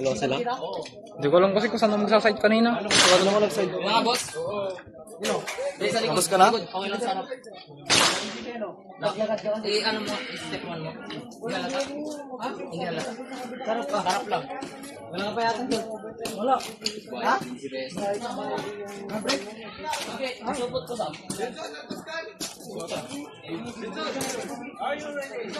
Dalawa sila? Hindi ko alam kasi kung saan magsaside kanina. Wala naman nag-side. Mga boss. Tapos ka na? Okay lang sana. Ano mo, step 1 mo. Hindi halata. Ha? Hindi halata. Sarap ka. Sarap lang. Wala ka pa yata doon. Wala. Ha? Okay, masupot ko ba? Are you ready?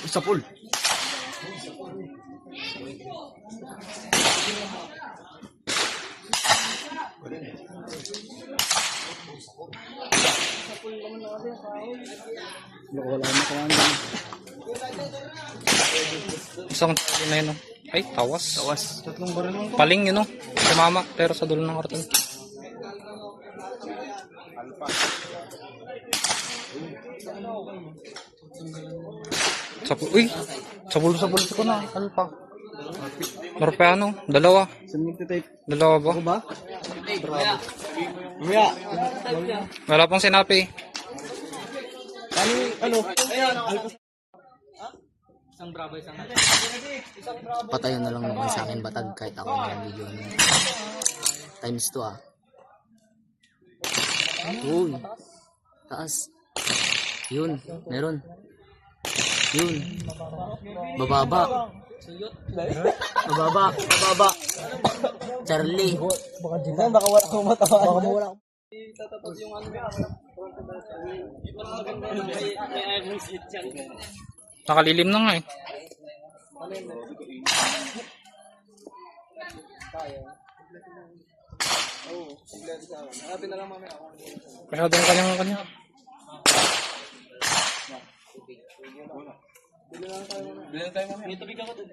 Sa pool. Wala na kawan. Isang tali na yun. Oh. Ay, tawas. Tawas. Tatlong baril lang. Paling yun oh. Sumama pero sa dulo ng karton. Uy! Sabul ko na. Alpa. Norpeano. Dalawa. Dalawa ba? Ako ba? Mamaya. Wala pang sinapi. Ano? Isang bravo, isang natin. Patayon na lang naman sa akin batag kahit ako na video niya. Times 2 ah. Uy. Taas. Yun. Meron. Yun. Bababa. Bababa. Charlie. Baka wala akong matawa. Baka wala akong Tatapos yung ano yan. May iron seat yan. Nakalilim na nga eh. Masyadong kanya. May tubig ako doon.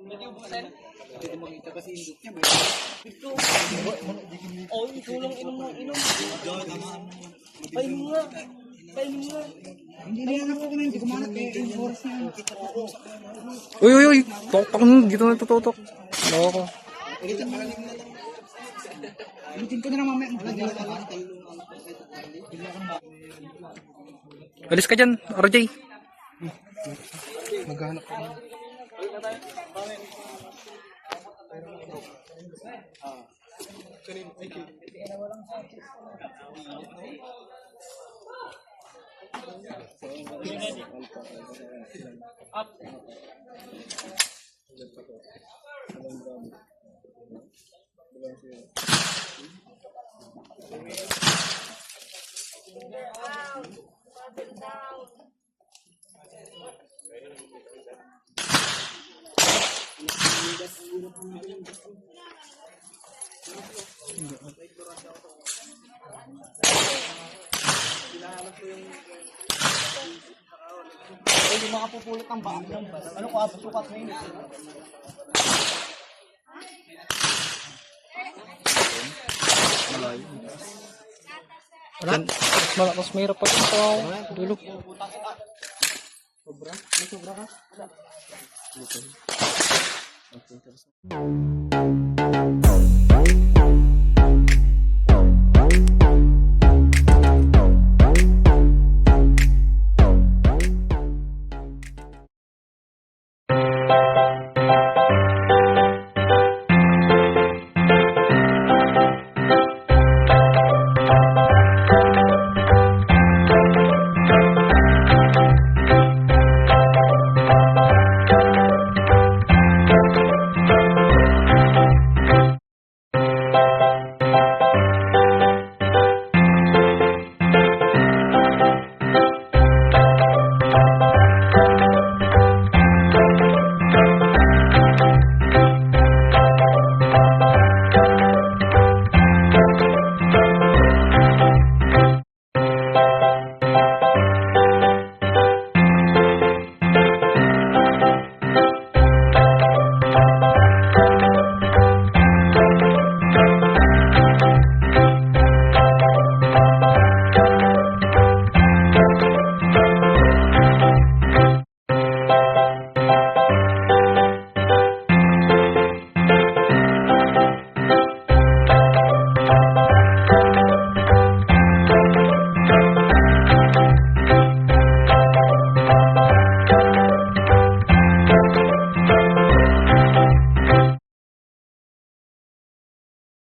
Pwede ubusin? Pwede makita kasi indot niya. Oh, ikaw lang inom. Painom nga. Hindi na yan ako kung hindi kumanap eh. Yung oras na yun. Uy. Tok dito na tututok. Loko. Ulitin ko na lang mamaya. Alis ka dyan, RJ. maghanap ako. Hindi makapupulot ng baka. Ano ko, sukat na yun. Mas mahirap pa rin sa dulo. Sobra? May sobra ka?